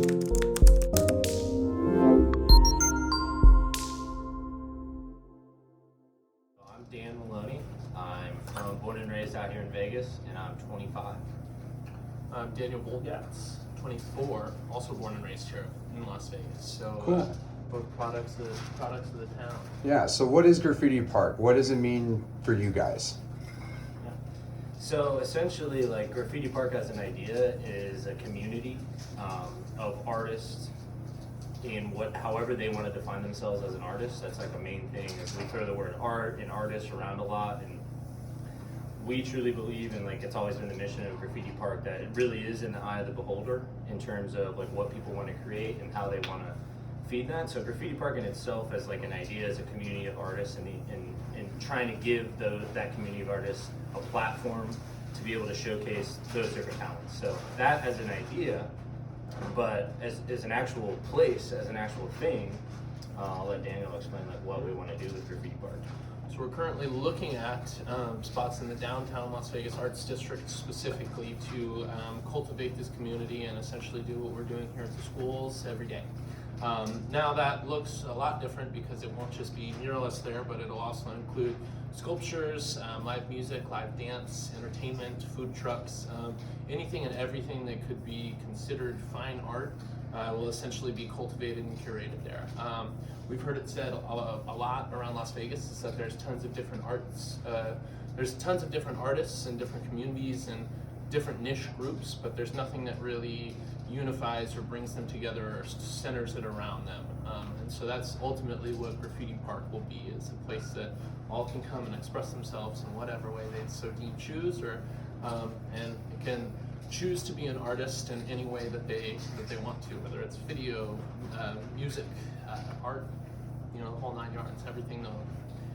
Dan Maloney. I'm born and raised out here in Vegas, and I'm 25. I'm Daniel Bulgatz, 24, also born and raised here in Las Vegas. So Cool. both products of the town. Yeah, so what is Graffiti Park? What does it mean for you guys? So essentially, like, Graffiti Park as an idea is a community of artists in however they want to define themselves as an artist. That's like a main thing, is we throw the word art and artist around a lot, and we truly believe, and like it's always been the mission of Graffiti Park, that it really is in the eye of the beholder in terms of like what people want to create and how they want to feed that. So Graffiti Park in itself as like an idea, as a community of artists, and trying to give that community of artists a platform to be able to showcase those different talents. So that as an idea, but as an actual place, as an actual thing, I'll let Daniel explain like what we want to do with Graffiti Park. So we're currently looking at spots in the downtown Las Vegas Arts District specifically to cultivate this community and essentially do what we're doing here at the schools every day. Now that looks a lot different because it won't just be muralists there, but it'll also include sculptures, live music, live dance, entertainment, food trucks, anything and everything that could be considered fine art will essentially be cultivated and curated there. We've heard it said a lot around Las Vegas is that there's tons of different arts, there's tons of different artists and different communities and different niche groups, but there's nothing that really unifies or brings them together or centers it around them. And so that's ultimately what Graffiti Park will be, is a place that all can come and express themselves in whatever way they so deem choose, or and can choose to be an artist in any way that they want to, whether it's video, music, art, you know, the whole 9 yards, everything.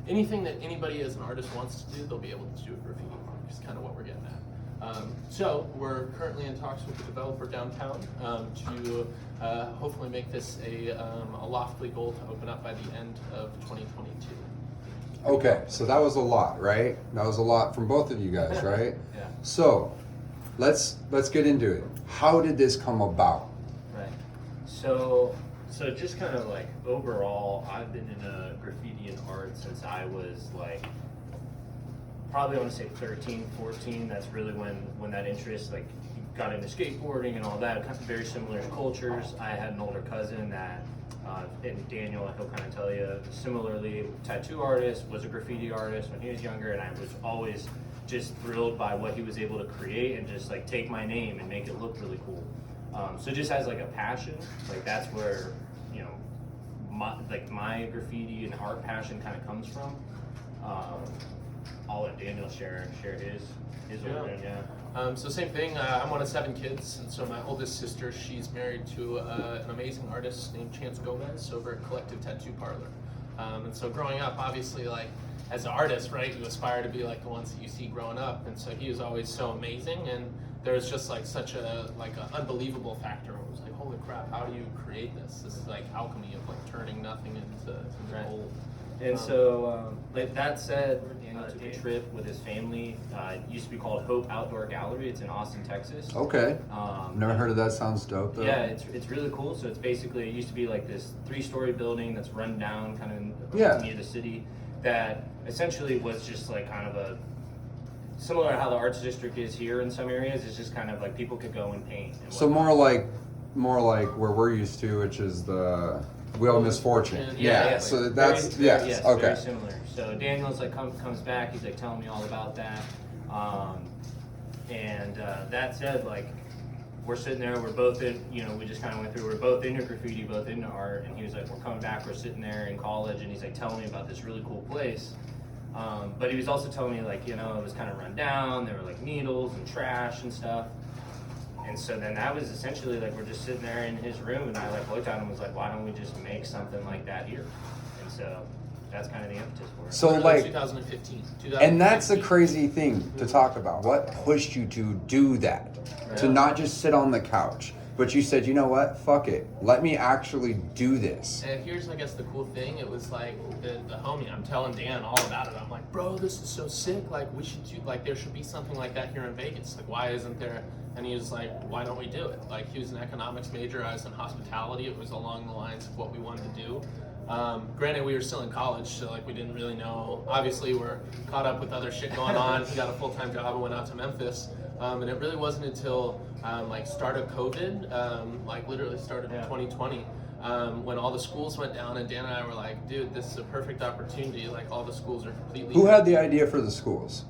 Anything that anybody as an artist wants to do, they'll be able to do at Graffiti Park, is kind of what we're getting at. So we're currently in talks with the developer downtown to hopefully make this a lofty goal to open up by the end of 2022. Okay, so that was a lot, right? That was a lot from both of you guys, right? Yeah. So let's get into it. How did this come about? Right. So just kind of like overall, I've been in graffiti and art since I was like, probably I want to say 13, 14. That's really when that interest like got into skateboarding and all that. Kind of very similar cultures. I had an older cousin that, and Daniel, he'll kind of tell you, similarly, tattoo artist, was a graffiti artist when he was younger, and I was always just thrilled by what he was able to create and just like take my name and make it look really cool. So just as like a passion, like that's where, you know, my graffiti and art passion kind of comes from. I'll let Daniel share his origin. Yeah. So same thing, I'm one of 7 kids, and so my oldest sister, she's married to an amazing artist named Chance Gomez over at Collective Tattoo Parlor. And so growing up, obviously, like, as an artist, right, you aspire to be like the ones that you see growing up, and so he was always so amazing, and there was just like such an unbelievable factor. It was like, holy crap, how do you create this? This is like alchemy of like turning nothing into gold. And so, like that said, Daniel took a trip with his family. It used to be called Hope Outdoor Gallery. It's in Austin, Texas. Okay. Never heard of that. Sounds dope though. Yeah, it's really cool. So it's basically, it used to be like this 3-story building that's run down kind of near the city, that essentially was just like kind of a, similar to how the arts district is here in some areas. It's just kind of like people could go and paint. And so more like where we're used to, which is the Wheel of Misfortune. Yeah. So that's yes. Okay. Very similar. So Daniel's like comes back. He's like telling me all about that. That said, like we're sitting there. We're both in. You know, we just kind of went through. We're both into graffiti, both into art. And he was like, "We're coming back. We're sitting there in college." And he's like telling me about this really cool place. But he was also telling me like, you know, it was kind of run down. There were like needles and trash and stuff. And so then that was essentially like, we're just sitting there in his room, and I like looked at him and was like, why don't we just make something like that here? And so that's kind of the impetus for it. So like 2015. And that's a crazy thing to talk about. What pushed you to do that? To not just sit on the couch, but you said, you know what, fuck it, let me actually do this. And here's, I guess, the cool thing. It was like the homie, I'm telling Dan all about it. I'm like, bro, this is so sick. Like, we should do, like, there should be something like that here in Vegas. Like, why isn't there? And he was like, why don't we do it? Like, he was an economics major. I was in hospitality. It was along the lines of what we wanted to do. Granted, we were still in college, so like we didn't really know. Obviously, we're caught up with other shit going on. He got a full-time job and went out to Memphis. And it really wasn't until like start of COVID, like literally started in 2020, when all the schools went down, and Dan and I were like, dude, this is a perfect opportunity. Like, all the schools are completely. Who had the idea for the schools?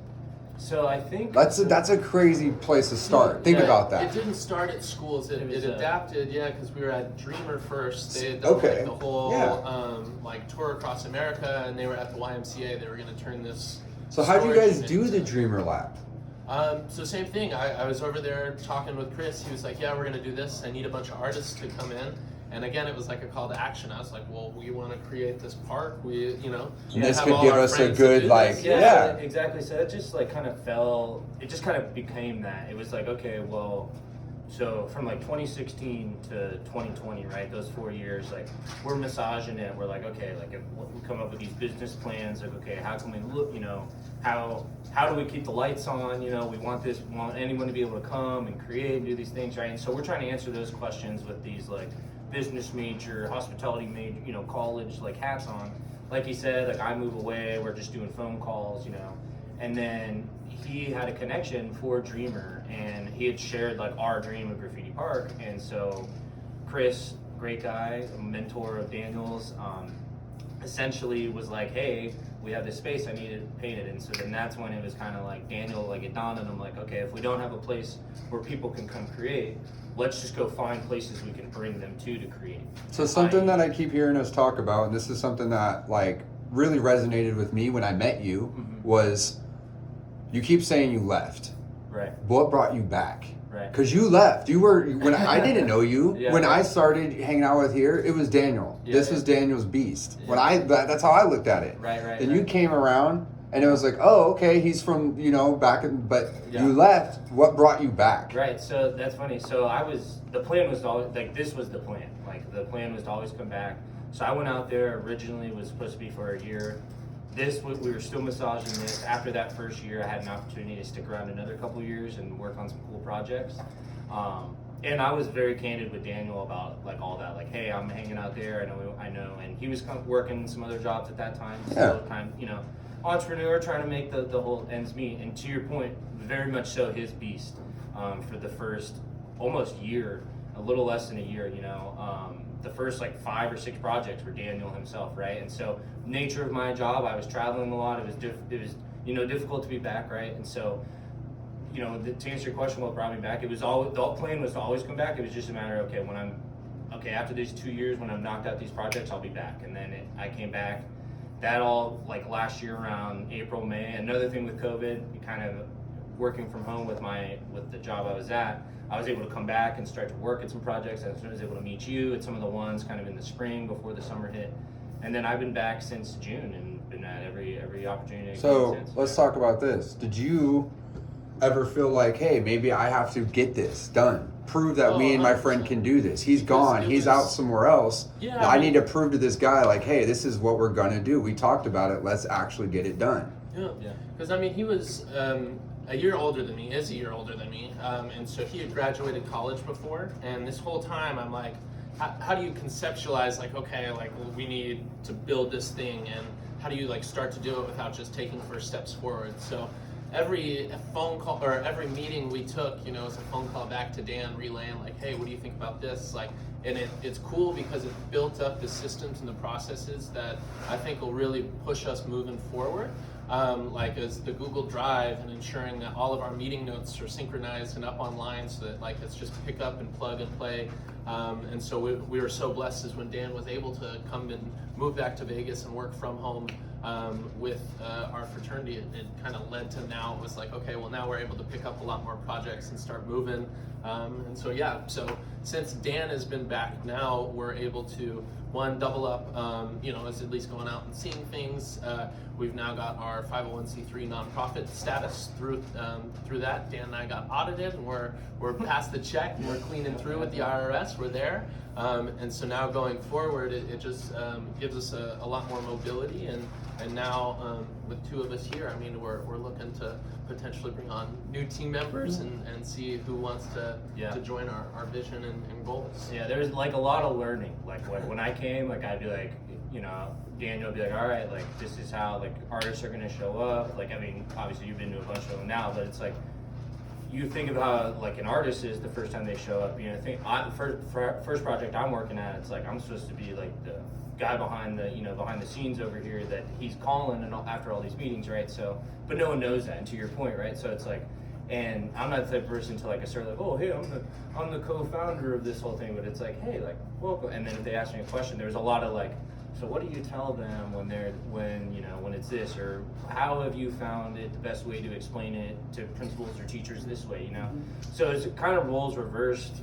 So I think That's a crazy place to start. Think about that. It didn't start at schools. It adapted, because we were at Dreamer first. They had done Okay. like the whole Yeah. like tour across America, and they were at the YMCA. They were going to turn this. So how do you storage guys unit do the into- Dreamer Lab? So same thing. I was over there talking with Chris. He was like, yeah, we're going to do this. I need a bunch of artists to come in. And again, it was like a call to action. I was like, well, we want to create this park. We, And this have could all give our us a friends to good, do like, this. yeah. exactly. So it just like kind of fell. It just kind of became that. It was like, okay, well, so from like 2016 to 2020, right? Those 4 years, like we're massaging it. We're like, okay, like if we come up with these business plans, like, okay, how can we look? How do we keep the lights on? We want anyone to be able to come and create and do these things, right? And so we're trying to answer those questions with these like business major, hospitality major, college like hats on. Like he said, like I move away, we're just doing phone calls, and then he had a connection for Dreamer, and he had shared like our dream of Graffiti Park, and so Chris, great guy, a mentor of Daniel's, essentially was like, hey, we have this space, I need it painted. And so then that's when it was kind of like Daniel, like it dawned on him, like, okay, if we don't have a place where people can come create, let's just go find places we can bring them to create. So something that I keep hearing us talk about, and this is something that like really resonated with me when I met you, was you keep saying you left. Right. What brought you back? Right. Because you left. You were when I didn't know you. Yeah, when right. I started hanging out with here, it was Daniel. Yeah, This yeah. was Daniel's beast. Yeah. When that's how I looked at it. Right. Then you came around, and it was like, oh, okay, he's from back in. But Yeah. you left. What brought you back? Right, so that's funny. So the plan was to always, like, this was the plan. Like, the plan was to always come back. So I went out there, originally was supposed to be for a year. We were still massaging this. After that first year, I had an opportunity to stick around another couple of years and work on some cool projects. And I was very candid with Daniel about like all that. Like, hey, I'm hanging out there. I know. And he was working some other jobs at that time. Still kind of, entrepreneur trying to make the whole ends meet. And to your point, very much so his beast for the first almost year, a little less than a year, the first like 5 or 6 projects were Daniel himself, right? And so nature of my job, I was traveling a lot. It was difficult to be back, right? And so, to answer your question, what brought me back, it was the plan was to always come back. It was just a matter of, okay, after these 2 years, when I've knocked out these projects, I'll be back. And then I came back. That all like last year around April, May. Another thing with COVID, kind of working from home with the job I was at, I was able to come back and start to work at some projects. I was able to meet you at some of the ones kind of in the spring before the summer hit. And then I've been back since June and been at every opportunity. So since. let's talk about this. Did you ever feel like, hey, maybe I have to get this done? Prove that me and my friend can do this. He's gone. He's out somewhere else. Yeah, I need to prove to this guy, like, hey, this is what we're gonna do. We talked about it. Let's actually get it done. Yeah. Because he was a year older than me. Is a year older than me, and so he had graduated college before. And this whole time, I'm like, how do you conceptualize like, okay, like we need to build this thing, and how do you like start to do it without just taking first steps forward? So every phone call or every meeting we took, was a phone call back to Dan relaying like, hey, what do you think about this? Like, and it's cool because it built up the systems and the processes that I think will really push us moving forward. Like as the Google Drive and ensuring that all of our meeting notes are synchronized and up online so that like it's just pick up and plug and play. And so we were so blessed as when Dan was able to come and move back to Vegas and work from home. with our fraternity, it kind of led to now it was like, okay, well now we're able to pick up a lot more projects and start moving. And so yeah, so since Dan has been back, now we're able to double up, as at least going out and seeing things. We've now got our 501c3 nonprofit status through that. Dan and I got audited, and we're past the check, and we're cleaning through with the IRS. We're there, and so now going forward, it just gives us a lot more mobility, and now with two of us here, I mean, we're looking to potentially bring on new team members and see who wants to join our vision and goals. Yeah, there's like a lot of learning. Like when I came, like I'd be like, Daniel would be like, all right, like this is how like artists are gonna show up. Like, I mean, obviously you've been to a bunch of them now, but it's like, you think of how like an artist is the first time they show up. First project I'm working at, it's like I'm supposed to be like the guy behind the scenes over here that he's calling and after all these meetings, right? So, but no one knows that. And to your point, right? So it's like, and I'm not the type of person to like start like, oh hey, I'm the co-founder of this whole thing, but it's like, hey, like welcome. And then if they ask me a question, there's a lot of like, so what do you tell them when it's this, or how have you found it the best way to explain it to principals or teachers this way, So it's kind of roles reversed.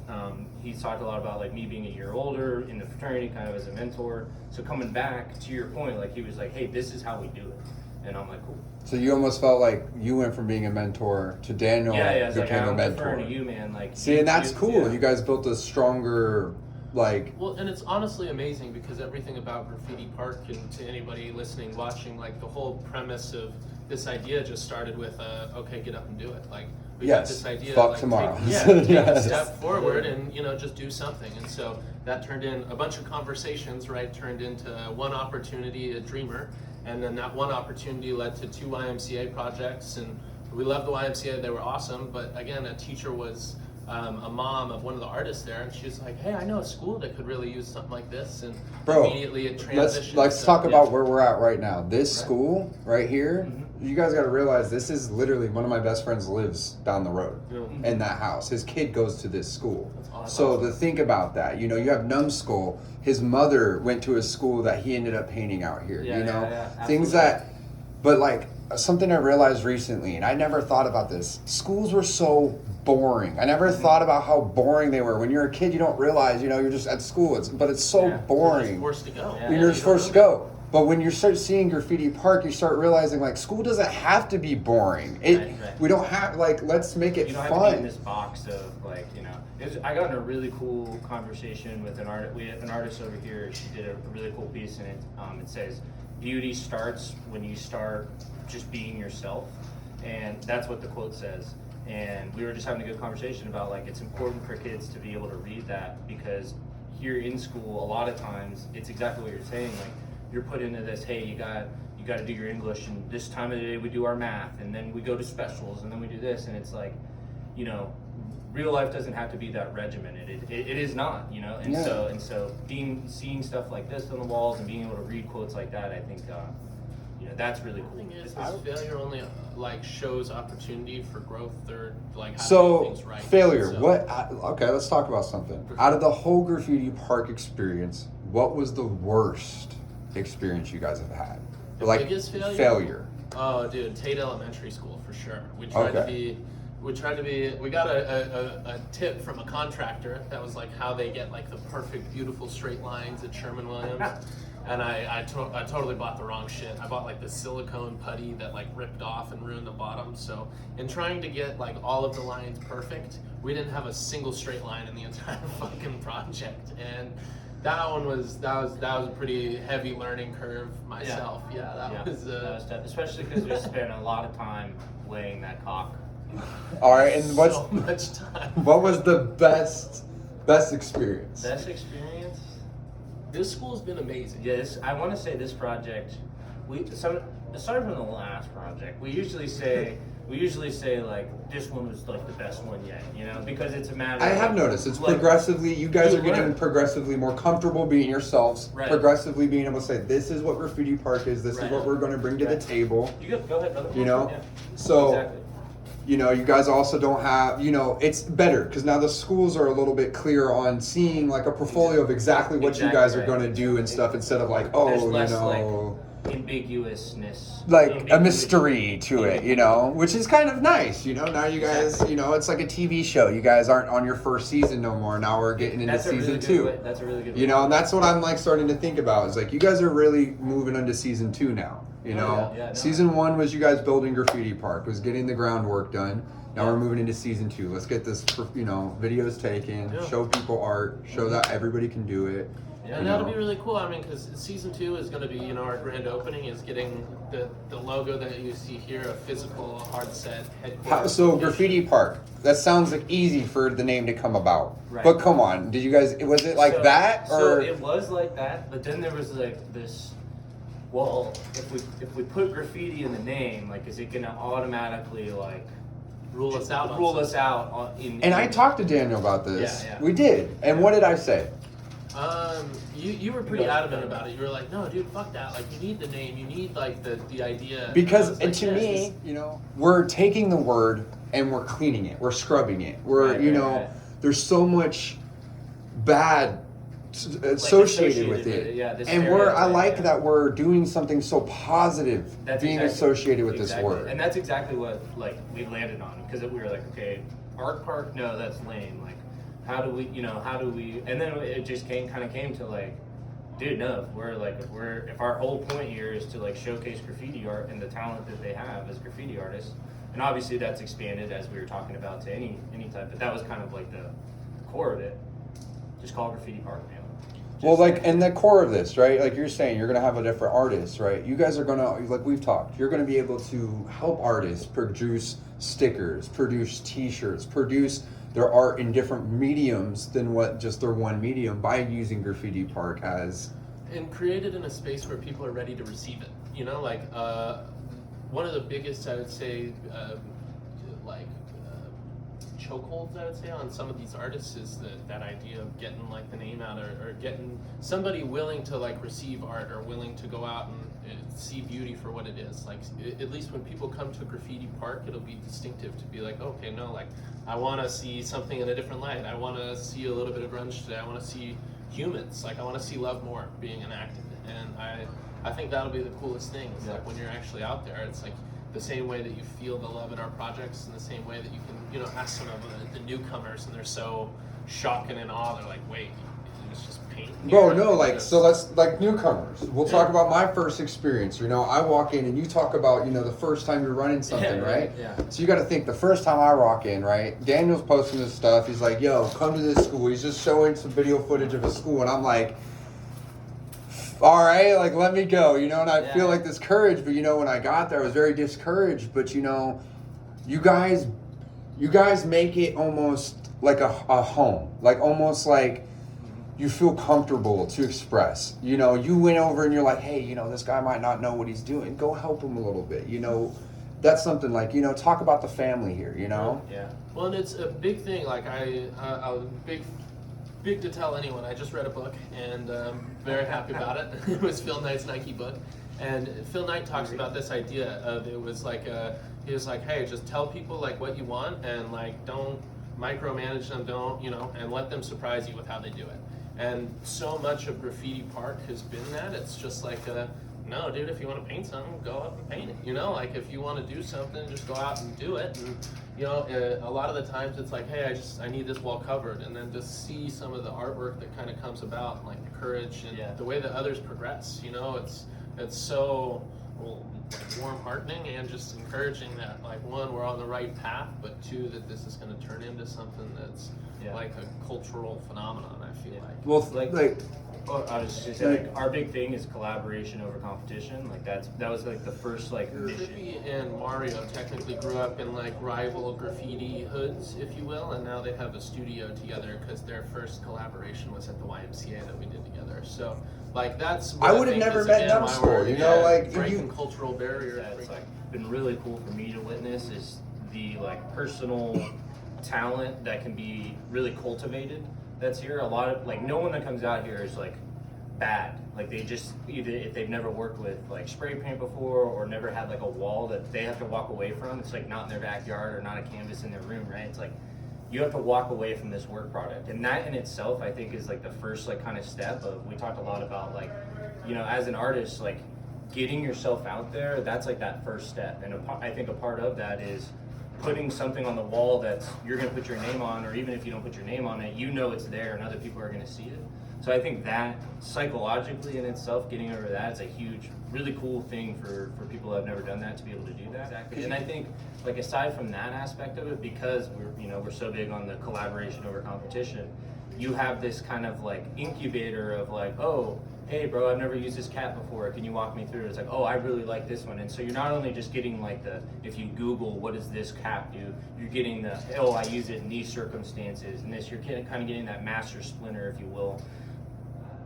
He's talked a lot about like me being a year older in the fraternity, kind of as a mentor. So coming back to your point, like he was like, hey, this is how we do it. And I'm like, cool. So you almost felt like you went from being a mentor to Daniel became like, a mentor. deferring To you, man. Like, see, and that's cool. Yeah. You guys built a stronger, like. Well, and it's honestly amazing because everything about Graffiti Park, and to anybody listening, watching, like the whole premise of this idea just started with, okay, get up and do it. Like, we got this idea. Fuck like, tomorrow. Take a step forward and just do something. And so that turned in a bunch of conversations, right? Turned into one opportunity, a dreamer. And then that one opportunity led to 2 YMCA projects, and we loved the YMCA, they were awesome, but again, a teacher was a mom of one of the artists there, and she was like, hey, I know a school that could really use something like this, and immediately it transitioned. Let's talk about where we're at right now. This school right here, you guys got to realize this is literally one of my best friends lives down the road in that house. His kid goes to this school. So to think about that, you have Numbskull. His mother went to a school that he ended up painting out here. Things that, but like something I realized recently, and I never thought about this. Schools were so boring. I never thought about how boring they were. When you're a kid, you don't realize, you're just at school. But it's so boring. You're just forced to go. You're just forced to go. But when you start seeing Graffiti Park, you start realizing like school doesn't have to be boring. We don't have let's make it fun. You don't have to be in this box of like I got in a really cool conversation with an artist. We have an artist over here. She did a really cool piece in it. It says, "Beauty starts when you start just being yourself," and that's what the quote says. And we were just having a good conversation about like it's important for kids to be able to read that, because here in school, a lot of times it's exactly what you're saying. Like, you're put into this, hey, you got to do your English, and this time of the day we do our math, and then we go to specials, and then we do this, and it's like, real life doesn't have to be that regimented. It is not, and so seeing stuff like this on the walls and being able to read quotes like that, I think, that's really cool. The thing is failure only shows opportunity for growth, or like how so to do things right. Failure. Okay, let's talk about something. Out of the whole Graffiti Park experience, what was the worst experience you guys have had? The biggest failure? Oh, dude, Tate Elementary School for sure. We got a tip from a contractor that was like how they get like the perfect, beautiful straight lines at Sherman-Williams. And I totally bought the wrong shit. I bought like the silicone putty that like ripped off and ruined the bottom. So in trying to get like all of the lines perfect, we didn't have a single straight line in the entire fucking project. And that was a pretty heavy learning curve myself. That was tough, especially because we spent a lot of time laying that cock. All right, and what's so much time? What was the best experience? Best experience? This school's been amazing. Yes, I want to say this project. Aside from the last project, we usually say like this one was like the best one yet, because it's a matter. I have noticed it's progressively. You guys are getting progressively more comfortable being yourselves. Right. Progressively being able to say, "This is what Graffiti Park is. This is what we're going to bring to the table." You go ahead, brother. So. Exactly. You guys also don't have, it's better because now the schools are a little bit clearer on seeing like a portfolio of exactly what you guys are going to do and stuff, instead of like, ambiguousness, like a ambiguity. mystery to it, you know, which is kind of nice, you know. Now you guys, you know, it's like a TV show. You guys aren't on your first season no more. Now we're getting into season 2. That's a really good way. You know, and that's what I'm like starting to think about. Is like you guys are really moving into season 2 now. You know, no. Season 1 was you guys building Graffiti Park, was getting the groundwork done. Now we're moving into season 2. Let's get this, you know, videos taken, show people art, show that everybody can do it. Yeah, and that'll be really cool. I mean, because season 2 is going to be, you know, our grand opening is getting the logo that you see here, a physical, hard set headquarters. So Graffiti Park, that sounds like easy for the name to come about. Right. But come on, did you guys? Was it like that or? So it was like that, but then there was like this. Well, if we put graffiti in the name, like, is it gonna automatically like rule us out? And I talked to Daniel about this. Yeah. We did. And what did I say? You were pretty adamant about it. You were like, no, dude, fuck that. Like, you need the name. You need like the idea. Because and to me, you know, we're taking the word and we're cleaning it. We're scrubbing it. We're right. There's so much bad associated with it. And I like that we're doing something so positive associated with this word. And that's exactly what like we landed on, because we were like, okay, art park, no, that's lame. Like, how do we, and then it just came to like, dude, no, if our whole point here is to like showcase graffiti art and the talent that they have as graffiti artists, and obviously that's expanded as we were talking about to any type, but that was kind of like the core of it. Just call it Graffiti Park, man. Well, like, and the core of this, right? Like you're saying, you're going to have a different artist, right? You guys are going to, like we've talked, you're going to be able to help artists produce stickers, produce t-shirts, produce their art in different mediums than what just their one medium by using Graffiti Park as. And create it in a space where people are ready to receive it. You know, like, one of the biggest, I would say, chokeholds, I would say, on some of these artists is that idea of getting like the name out or getting somebody willing to like receive art or willing to go out and see beauty for what it is. Like, at least when people come to Graffiti Park, it'll be distinctive to be like, okay, no, like, I want to see something in a different light. I want to see a little bit of grunge today. I want to see humans. Like, I want to see love more being enacted. And I think that'll be the coolest thing. Is like when you're actually out there, it's like the same way that you feel the love in our projects, in the same way that you can, ask some of the newcomers, and they're so shocked and in awe. They're like, wait, it's just paint. Bro, no, like, so let's, like, newcomers. We'll talk about my first experience. I walk in and you talk about, the first time you're running something, right? Yeah. So you got to think, the first time I walk in, right? Daniel's posting this stuff. He's like, yo, come to this school. He's just showing some video footage of his school. And I'm like, all right, like, let me go, and I feel like this courage, but when I got there, I was very discouraged, but you guys make it almost like a home, like almost like you feel comfortable to express, you went over and you're like, hey, this guy might not know what he's doing, go help him a little bit, that's something like, talk about the family here, Yeah. Well, and it's a big thing, like I'm big to tell anyone. I just read a book and very happy about it. It was Phil Knight's Nike book, and Phil Knight talks about this idea of, it was like he was like, hey, just tell people like what you want and like don't micromanage them, don't and let them surprise you with how they do it. And so much of Graffiti Park has been that. It's just like no, dude, if you want to paint something, go up and paint it. Like if you want to do something, just go out and do it. And a lot of the times it's like, hey, I need this wall covered, and then to see some of the artwork that kind of comes about, like the courage and the way that others progress. It's so warm heartening and just encouraging that, like, one, we're on the right path, but two, that this is going to turn into something that's like a cultural phenomenon. I feel like. Well, I was just saying, our big thing is collaboration over competition. Like that was like the first mission. Trippy and Mario technically grew up in like rival graffiti hoods, if you will, and now they have a studio together because their first collaboration was at the YMCA that we did together. So like that's. I would have never met them before. Like breaking cultural barriers. Yeah, it's like been really cool for me to witness is the like personal talent that can be really cultivated. That's here. A lot of like no one that comes out here is like bad. Like they just either if they've never worked with like spray paint before or never had like a wall that they have to walk away from. It's like not in their backyard or not a canvas in their room, right? It's like you have to walk away from this work product, and that in itself I think is like the first like kind of step of. We talked a lot about like as an artist, like getting yourself out there, that's like that first step. And I think a part of that is putting something on the wall that's you're going to put your name on, or even if you don't put your name on it, you know it's there and other people are going to see it. So I think that psychologically in itself, getting over that is a huge, really cool thing for people who have never done that to be able to do that. Exactly. And I think, like, aside from that aspect of it, because we're so big on the collaboration over competition, you have this kind of like incubator of like, oh, hey bro, I've never used this cap before, can you walk me through it? It's like, oh, I really like this one. And so you're not only just getting like if you Google what does this cap do, you're getting oh, I use it in these circumstances and this, you're kind of getting that master splinter, if you will,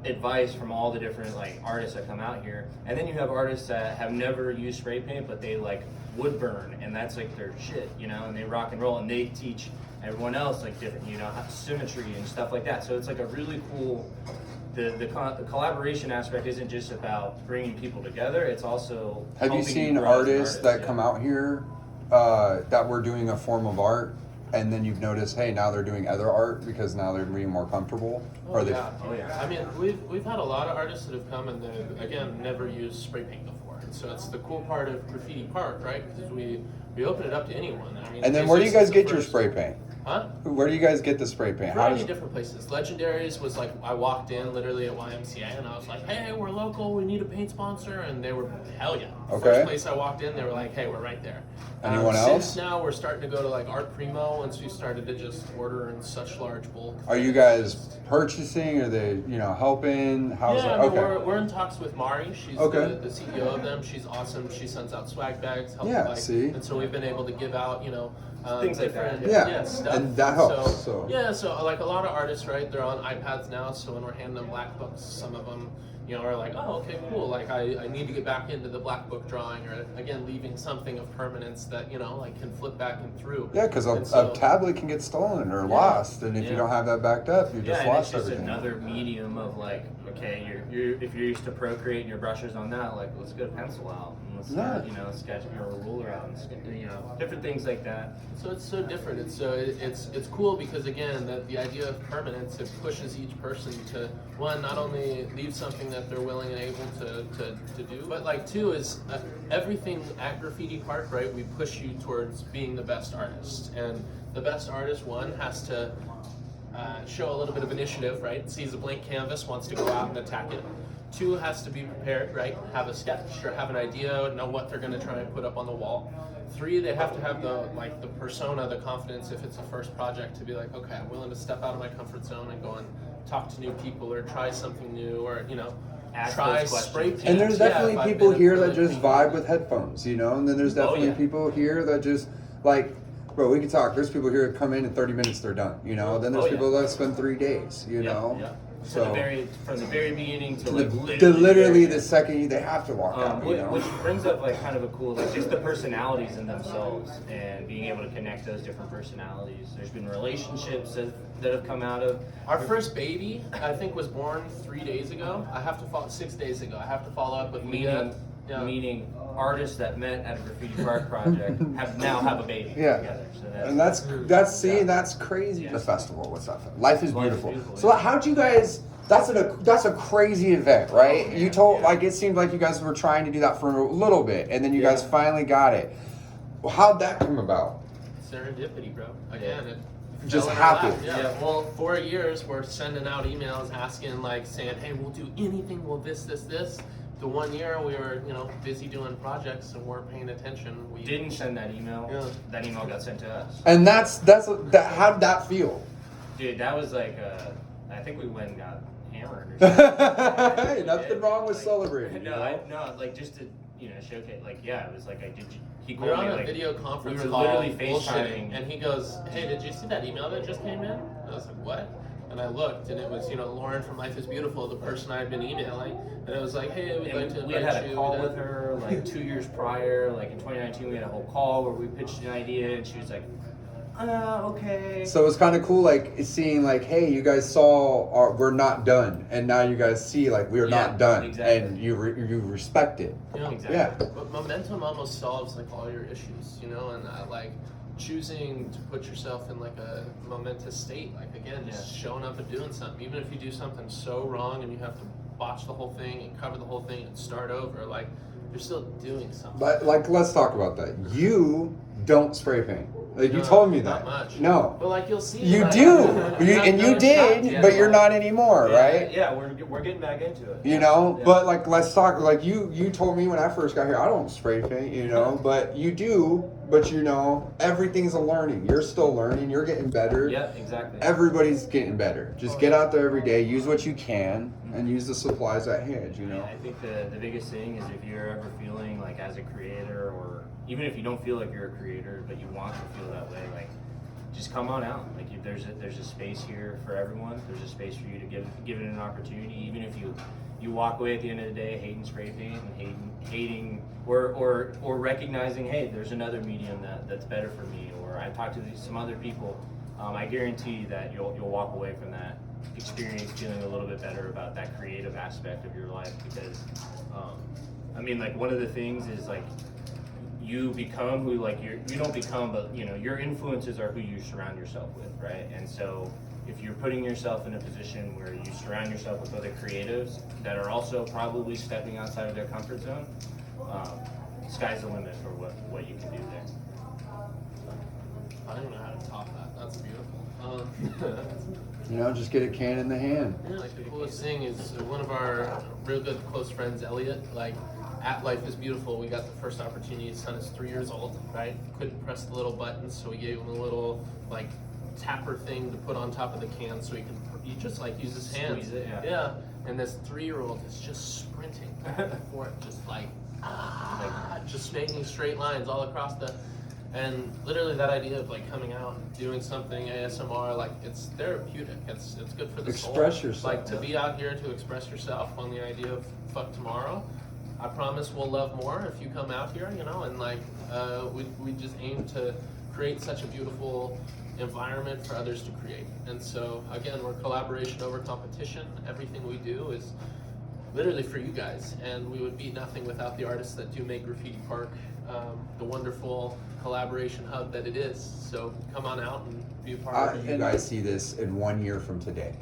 advice from all the different like artists that come out here. And then you have artists that have never used spray paint, but they like wood burn, and that's like their shit, and they rock and roll, and they teach everyone else like different, symmetry and stuff like that. So it's like a really cool, the collaboration aspect isn't just about bringing people together, it's also have you seen artists that come out here that were doing a form of art, and then you've noticed, hey, now they're doing other art because now they're being more comfortable? Yeah. I mean, we've had a lot of artists that have come and they've, again, never used spray paint before. And so it's the cool part of Graffiti Park, right? Because we open it up to anyone. I mean, and then where do you guys get your spray paint? Huh? Where do you guys get the spray paint? Different places. Legendaries was like, I walked in literally at YMCA and I was like, hey, we're local, we need a paint sponsor, and they were, hell yeah. Okay. First place I walked in, they were like, hey, we're right there. Anyone else? Since now we're starting to go to like Art Primo, once we started to just order in such large bulk. Are you guys purchasing? Are they, helping? How's yeah, that? Okay. We're in talks with Mari. She's okay. the CEO of them. She's awesome. She sends out swag bags. See. And so we've been able to give out, things like that. Yeah, stuff. And that helps. So like a lot of artists, right? They're on iPads now. So when we're handing them black books, some of them, are like, oh, okay, cool. Like I need to get back into the black book drawing, or again, leaving something of permanence that like can flip back and through. Yeah, because a tablet can get stolen or lost, and if you don't have that backed up, you just lost it's just everything. Another medium of like, okay, if you're used to Procreate and your brushes on that, like let's get a pencil out and let's start, sketching, or a ruler out, and different things like that. So it's so different. It's cool because again, that the idea of permanence, it pushes each person to one, not only leave something that they're willing and able to do, but like two is everything at Graffiti Park, right? We push you towards being the best artist, and the best artist, one, has to show a little bit of initiative, right? Sees a blank canvas, wants to go out and attack it. Two, has to be prepared, right? Have a sketch or have an idea, know what they're going to try and put up on the wall. Three, they have to have the persona, the confidence, if it's a first project, to be like, okay, I'm willing to step out of my comfort zone and go and talk to new people or try something new, or try spray paint. And there's definitely people here that just vibe with headphones, and then there's definitely people here that just like, bro, we can talk. There's people here that come in 30 minutes, they're done, Then there's people that spend 3 days, Yeah. So from the very beginning to like literally the second they have to walk out, Which brings up like kind of a cool, like just the personalities in themselves and being able to connect those different personalities. There's been relationships that have come out of our first baby. I think was born 3 days ago. 6 days ago. I have to follow up with meaning artists that met at a Graffiti Park project have a baby together. So that's crazy. Yeah. The festival with stuff. Life is beautiful. So how'd you guys? That's a crazy event, right? You told it seemed like you guys were trying to do that for a little bit, and then you guys finally got it. Well, how'd that come about? Serendipity, bro. Again, it just happened. Yeah. Well, 4 years we're sending out emails asking, saying, hey, we'll do anything. We'll this. The 1 year we were, busy doing projects and weren't paying attention. We didn't send that email. Yeah. That email got sent to us. And that's how'd that feel? Dude, that was like, I think we went and got hammered. Or something. Hey, nothing wrong with celebrating. No, like just to showcase. Like, it was like he called we were on me, a video conference we were call, literally FaceTiming, and he goes, "Hey, did you see that email that just came in?" I was like, "What?" And I looked, and it was, Lauren from Life is Beautiful, the person I had been emailing, and it was like, hey, we'd like to invite you. We had a call with her, 2 years prior, in 2019, we had a whole call where we pitched an idea, and she was like, okay. So it was kind of cool, seeing, hey, you guys saw, we're not done, and now you guys see, we're not done, exactly. And you respect it. Exactly. Yeah. But momentum almost solves, all your issues, and, choosing to put yourself in a momentous state, just showing up and doing something, even if you do something so wrong and you have to botch the whole thing and cover the whole thing and start over, you're still doing something. But like, let's talk about that. You don't spray paint. Like you No, told me not that. much. No. But like you'll see. You like, do, I've and you done did, shots, yeah, but you're like- not anymore, right? Yeah, we're getting back into it. You know, Yeah. but like, let's talk. Like you told me when I first got here, I don't spray paint. You know, but you do. But you know, everything's a learning. You're still learning. You're getting better. Yeah, exactly. Everybody's getting better. Just get out there every day, use what you can, and use the supplies at hand. You know. I think the biggest thing is if you're ever feeling like as a creator, or even if you don't feel like you're a creator, but you want to feel that way, like just come on out. Like there's a space here for everyone. There's a space for you to give it an opportunity, even if you walk away at the end of the day hating spray paint and hating or recognizing, hey, there's another medium that's better for me, or I talked to some other people. I guarantee that you'll walk away from that experience feeling a little bit better about that creative aspect of your life, because I mean, like, one of the things is like you become who, like, you don't become, but you know, your influences are who you surround yourself with, right? And so if you're putting yourself in a position where you surround yourself with other creatives that are also probably stepping outside of their comfort zone, sky's the limit for what you can do there. I don't know how to top that. That's beautiful. You know, just get a can in the hand. Yeah, like the coolest thing is one of our real good close friends, Elliot, like at Life is Beautiful, we got the first opportunity. His son is 3 years old, right? Couldn't press the little buttons, so we gave him a little like tapper thing to put on top of the can so he just like use his hands. Squeeze it, yeah. Yeah. And this 3-year-old is just sprinting back and forth, just like just making straight lines all across and literally that idea of like coming out and doing something ASMR, like it's therapeutic. It's good for the soul. Express yourself. Like to be out here to express yourself on the idea of fuck tomorrow. I promise we'll love more if you come out here, you know, and like we just aim to create such a beautiful environment for others to create. And so again, we're collaboration over competition. Everything we do is literally for you guys, and we would be nothing without the artists that do make Graffiti Park the wonderful collaboration hub that it is. So come on out and be a part of it. And I see this in 1 year from today.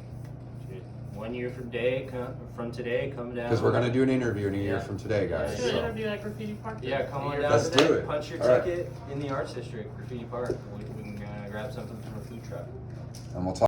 1 year from today, come down. Because we're going to do an interview in a year Yeah. from today, guys. Let's do an So. interview at Graffiti Park. then. Yeah, come on Be down your- Let's today. do it. Punch your All right. ticket in the Arts District, Graffiti Park. We can grab something from a food truck. And we'll talk.